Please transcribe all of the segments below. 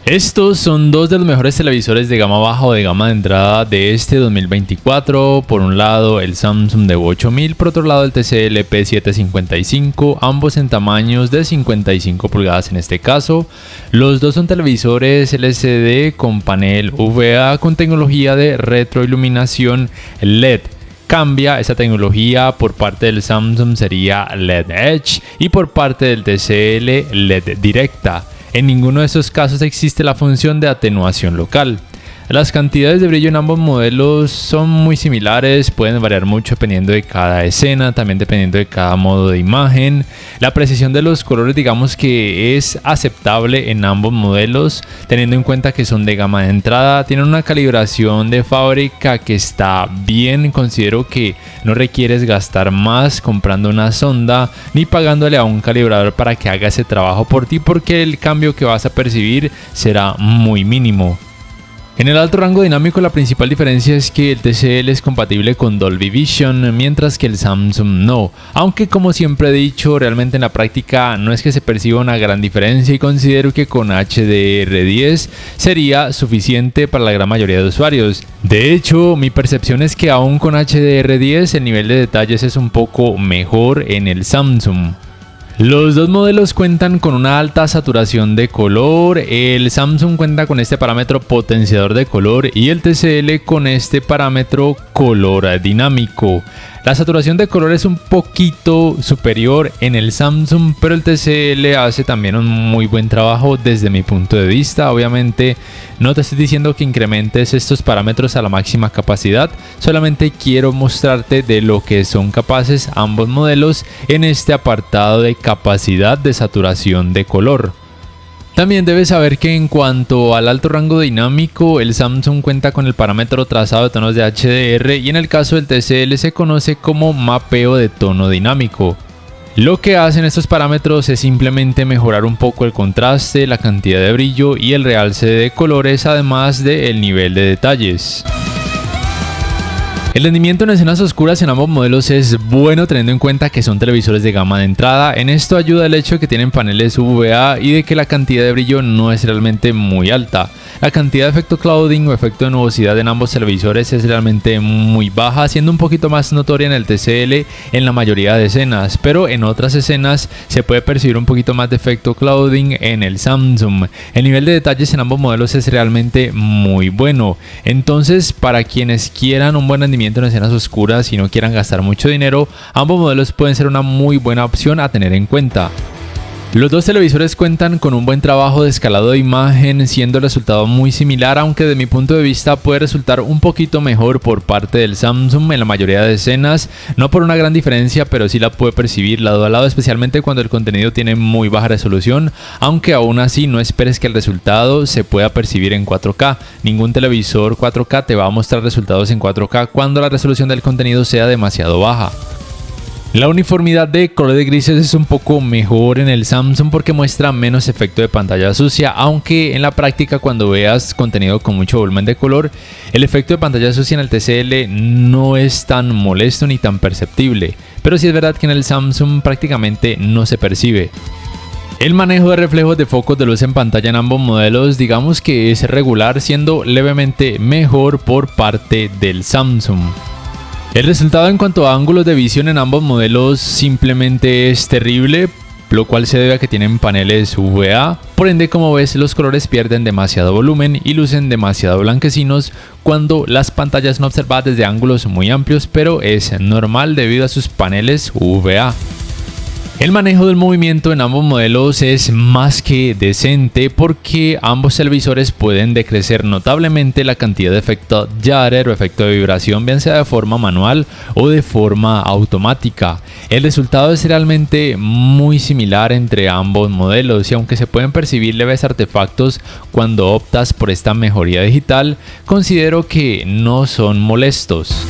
Estos son dos de los mejores televisores de gama baja o de gama de entrada de este 2024. Por un lado el Samsung de 8000, por otro lado el TCL P755, ambos en tamaños de 55 pulgadas en este caso. Los dos son televisores LCD con panel VA con tecnología de retroiluminación LED. Cambia esa tecnología, por parte del Samsung sería LED Edge y por parte del TCL LED directa. En ninguno de estos casos existe la función de atenuación local. Las cantidades de brillo en ambos modelos son muy similares, pueden variar mucho dependiendo de cada escena, también dependiendo de cada modo de imagen. La precisión de los colores digamos que es aceptable en ambos modelos, teniendo en cuenta que son de gama de entrada. Tienen una calibración de fábrica que está bien, considero que no requieres gastar más comprando una sonda ni pagándole a un calibrador para que haga ese trabajo por ti, porque el cambio que vas a percibir será muy mínimo. En el alto rango dinámico la principal diferencia es que el TCL es compatible con Dolby Vision, mientras que el Samsung no. Aunque como siempre he dicho, realmente en la práctica no es que se perciba una gran diferencia y considero que con HDR10 sería suficiente para la gran mayoría de usuarios. De hecho, mi percepción es que aún con HDR10 el nivel de detalles es un poco mejor en el Samsung. Los dos modelos cuentan con una alta saturación de color. El Samsung cuenta con este parámetro potenciador de color y el TCL con este parámetro color dinámico. La saturación de color es un poquito superior en el Samsung, pero el TCL hace también un muy buen trabajo desde mi punto de vista. Obviamente no te estoy diciendo que incrementes estos parámetros a la máxima capacidad, solamente quiero mostrarte de lo que son capaces ambos modelos en este apartado de capacidad de saturación de color. También debes saber que en cuanto al alto rango dinámico, el Samsung cuenta con el parámetro trazado de tonos de HDR y en el caso del TCL se conoce como mapeo de tono dinámico. Lo que hacen estos parámetros es simplemente mejorar un poco el contraste, la cantidad de brillo y el realce de colores, además del nivel de detalles. El rendimiento en escenas oscuras en ambos modelos es bueno, teniendo en cuenta que son televisores de gama de entrada. En esto ayuda el hecho de que tienen paneles VA y de que la cantidad de brillo no es realmente muy alta. La cantidad de efecto clouding o efecto de nubosidad en ambos televisores es realmente muy baja, siendo un poquito más notoria en el TCL en la mayoría de escenas, pero en otras escenas se puede percibir un poquito más de efecto clouding en el Samsung. El nivel de detalles en ambos modelos es realmente muy bueno. Entonces, para quienes quieran un buen rendimiento en escenas oscuras y no quieran gastar mucho dinero, ambos modelos pueden ser una muy buena opción a tener en cuenta. Los dos televisores cuentan con un buen trabajo de escalado de imagen, siendo el resultado muy similar, aunque de mi punto de vista puede resultar un poquito mejor por parte del Samsung en la mayoría de escenas, no por una gran diferencia, pero sí la puede percibir lado a lado, especialmente cuando el contenido tiene muy baja resolución, aunque aún así no esperes que el resultado se pueda percibir en 4K. Ningún televisor 4K te va a mostrar resultados en 4K cuando la resolución del contenido sea demasiado baja. La uniformidad de color de grises es un poco mejor en el Samsung porque muestra menos efecto de pantalla sucia, aunque en la práctica cuando veas contenido con mucho volumen de color, el efecto de pantalla sucia en el TCL no es tan molesto ni tan perceptible, pero sí es verdad que en el Samsung prácticamente no se percibe. El manejo de reflejos de focos de luz en pantalla en ambos modelos digamos que es regular, siendo levemente mejor por parte del Samsung. El resultado en cuanto a ángulos de visión en ambos modelos simplemente es terrible, lo cual se debe a que tienen paneles VA, por ende como ves los colores pierden demasiado volumen y lucen demasiado blanquecinos cuando las pantallas son observadas desde ángulos muy amplios, pero es normal debido a sus paneles VA. El manejo del movimiento en ambos modelos es más que decente porque ambos televisores pueden decrecer notablemente la cantidad de efecto judder o efecto de vibración, bien sea de forma manual o de forma automática. El resultado es realmente muy similar entre ambos modelos y aunque se pueden percibir leves artefactos cuando optas por esta mejoría digital, considero que no son molestos.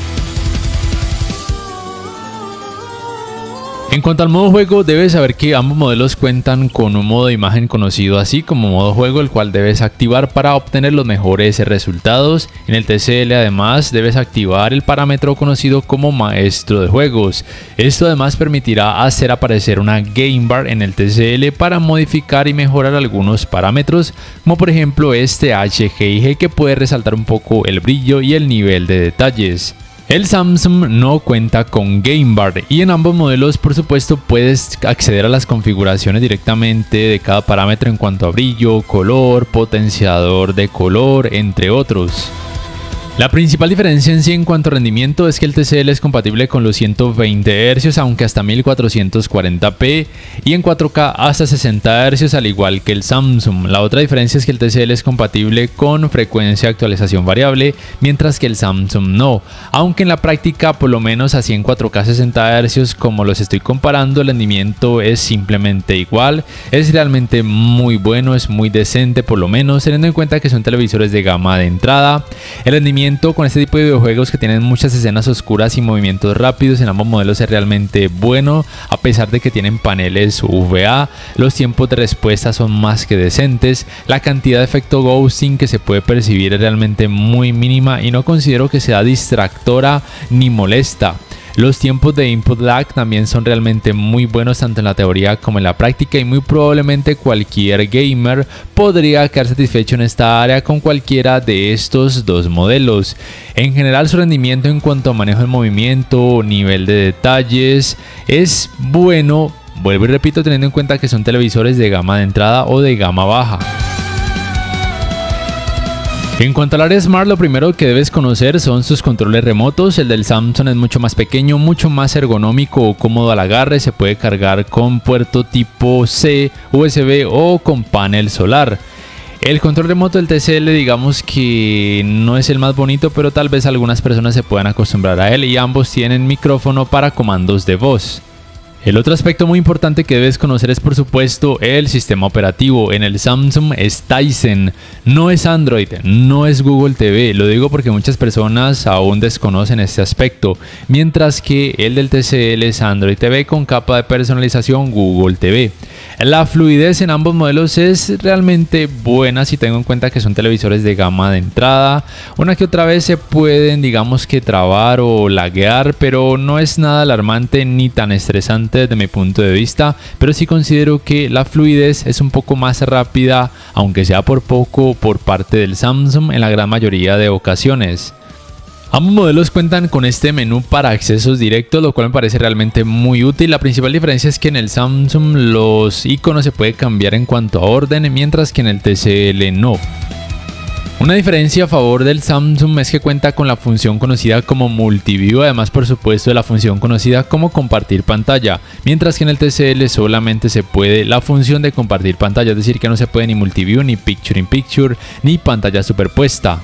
En cuanto al modo juego, debes saber que ambos modelos cuentan con un modo de imagen conocido así como modo juego, el cual debes activar para obtener los mejores resultados. En el TCL además debes activar el parámetro conocido como maestro de juegos. Esto además permitirá hacer aparecer una game bar en el TCL para modificar y mejorar algunos parámetros, como por ejemplo este HGIG, que puede resaltar un poco el brillo y el nivel de detalles. El Samsung no cuenta con Game Bar y en ambos modelos por supuesto puedes acceder a las configuraciones directamente de cada parámetro en cuanto a brillo, color, potenciador de color, entre otros. La principal diferencia en sí en cuanto a rendimiento es que el TCL es compatible con los 120 Hz, aunque hasta 1440p, y en 4K hasta 60 Hz, al igual que el Samsung. La otra diferencia es que el TCL es compatible con frecuencia de actualización variable, mientras que el Samsung no, aunque en la práctica por lo menos así en 4K 60 Hz como los estoy comparando, el rendimiento es simplemente igual. Es realmente muy bueno, es muy decente, por lo menos teniendo en cuenta que son televisores de gama de entrada. El rendimiento con este tipo de videojuegos que tienen muchas escenas oscuras y movimientos rápidos en ambos modelos es realmente bueno, a pesar de que tienen paneles VA. Los tiempos de respuesta son más que decentes, la cantidad de efecto ghosting que se puede percibir es realmente muy mínima y no considero que sea distractora ni molesta. Los tiempos de input lag también son realmente muy buenos tanto en la teoría como en la práctica, y muy probablemente cualquier gamer podría quedar satisfecho en esta área con cualquiera de estos dos modelos. En general su rendimiento en cuanto a manejo del movimiento, nivel de detalles es bueno, vuelvo y repito, teniendo en cuenta que son televisores de gama de entrada o de gama baja. En cuanto al área Smart, lo primero que debes conocer son sus controles remotos. El del Samsung es mucho más pequeño, mucho más ergonómico, cómodo al agarre, se puede cargar con puerto tipo C, USB o con panel solar. El control remoto del TCL digamos que no es el más bonito, pero tal vez algunas personas se puedan acostumbrar a él, y ambos tienen micrófono para comandos de voz. El otro aspecto muy importante que debes conocer es por supuesto el sistema operativo. En el Samsung es Tizen, no es Android, no es Google TV. Lo digo porque muchas personas aún desconocen este aspecto, mientras que el del TCL es Android TV con capa de personalización Google TV. La fluidez en ambos modelos es realmente buena si tengo en cuenta que son televisores de gama de entrada. Una que otra vez se pueden digamos que trabar o laguear, pero no es nada alarmante ni tan estresante desde mi punto de vista, pero sí considero que la fluidez es un poco más rápida, aunque sea por poco, por parte del Samsung en la gran mayoría de ocasiones. Ambos modelos cuentan con este menú para accesos directos, lo cual me parece realmente muy útil. La principal diferencia es que en el Samsung los iconos se pueden cambiar en cuanto a orden, mientras que en el TCL no. Una diferencia a favor del Samsung es que cuenta con la función conocida como Multiview, además por supuesto de la función conocida como compartir pantalla, mientras que en el TCL solamente se puede la función de compartir pantalla, es decir que no se puede ni Multiview, ni Picture in Picture, ni pantalla superpuesta.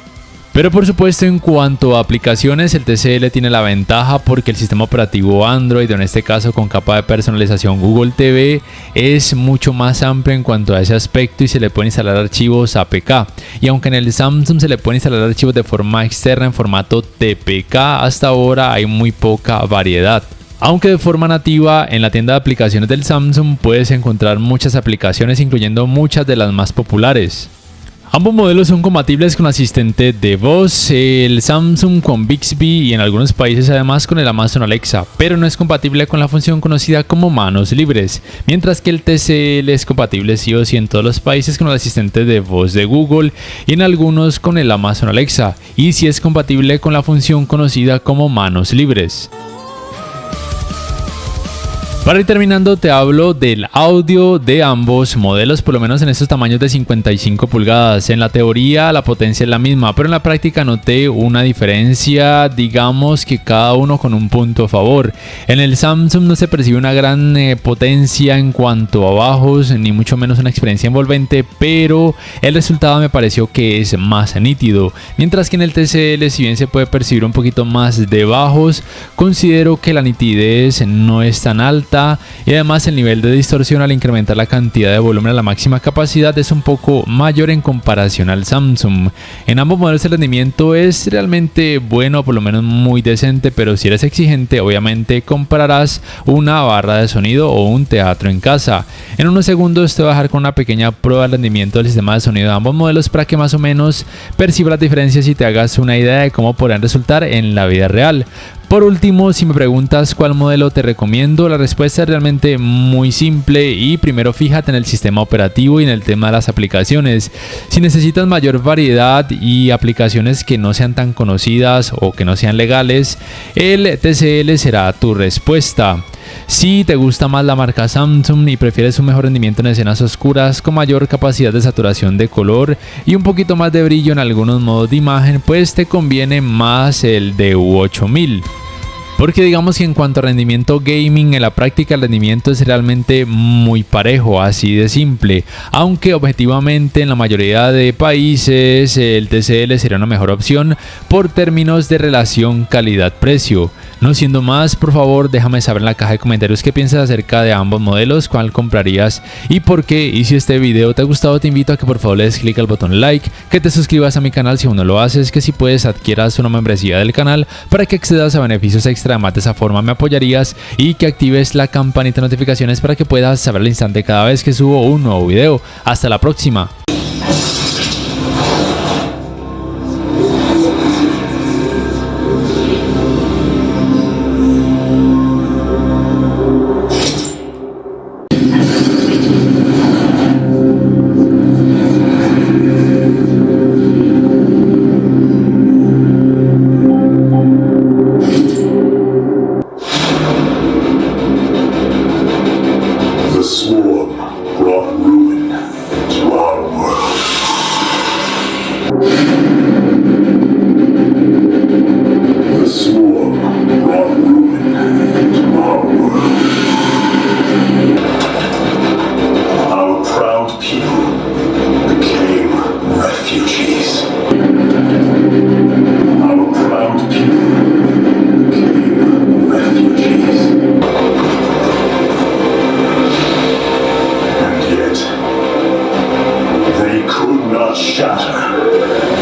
Pero por supuesto en cuanto a aplicaciones, el TCL tiene la ventaja porque el sistema operativo Android, en este caso con capa de personalización Google TV, es mucho más amplio en cuanto a ese aspecto y se le pueden instalar archivos APK. Y aunque en el Samsung se le pueden instalar archivos de forma externa en formato TPK, hasta ahora hay muy poca variedad. Aunque de forma nativa en la tienda de aplicaciones del Samsung puedes encontrar muchas aplicaciones, incluyendo muchas de las más populares. Ambos modelos son compatibles con asistente de voz, el Samsung con Bixby y en algunos países además con el Amazon Alexa, pero no es compatible con la función conocida como manos libres, mientras que el TCL es compatible sí o sí en todos los países con el asistente de voz de Google y en algunos con el Amazon Alexa, y sí es compatible con la función conocida como manos libres. Para ir terminando te hablo del audio de ambos modelos, por lo menos en estos tamaños de 55 pulgadas. En la teoría la potencia es la misma, pero en la práctica noté una diferencia, digamos que cada uno con un punto a favor. En el Samsung no se percibe una gran potencia en cuanto a bajos, ni mucho menos una experiencia envolvente, pero el resultado me pareció que es más nítido. Mientras que en el TCL, si bien se puede percibir un poquito más de bajos, considero que la nitidez no es tan alta. alta y además el nivel de distorsión al incrementar la cantidad de volumen a la máxima capacidad es un poco mayor en comparación al Samsung. En ambos modelos el rendimiento es realmente bueno, por lo menos muy decente, pero si eres exigente obviamente comprarás una barra de sonido o un teatro en casa. En unos segundos te voy a dejar con una pequeña prueba del rendimiento del sistema de sonido de ambos modelos para que más o menos percibas las diferencias y te hagas una idea de cómo podrán resultar en la vida real. Por último, si me preguntas cuál modelo te recomiendo, la respuesta es realmente muy simple y primero fíjate en el sistema operativo y en el tema de las aplicaciones. Si necesitas mayor variedad y aplicaciones que no sean tan conocidas o que no sean legales, el TCL será tu respuesta. Si te gusta más la marca Samsung y prefieres un mejor rendimiento en escenas oscuras con mayor capacidad de saturación de color y un poquito más de brillo en algunos modos de imagen, pues te conviene más el DU8000. Porque digamos que en cuanto a rendimiento gaming, en la práctica el rendimiento es realmente muy parejo, así de simple. Aunque objetivamente en la mayoría de países el TCL sería una mejor opción por términos de relación calidad-precio. No siendo más, por favor déjame saber en la caja de comentarios qué piensas acerca de ambos modelos, cuál comprarías y por qué. Y si este video te ha gustado te invito a que por favor le des clic al botón like, que te suscribas a mi canal si aún no lo haces, que si puedes adquieras una membresía del canal para que accedas a beneficios extra. Además de esa forma me apoyarías y que actives la campanita de notificaciones para que puedas saber al instante cada vez que subo un nuevo video. Hasta la próxima. Swarm brought ruin to our world. The swarm brought ruin to our world. Our proud people became refugees. Our proud people became refugees. They could not shatter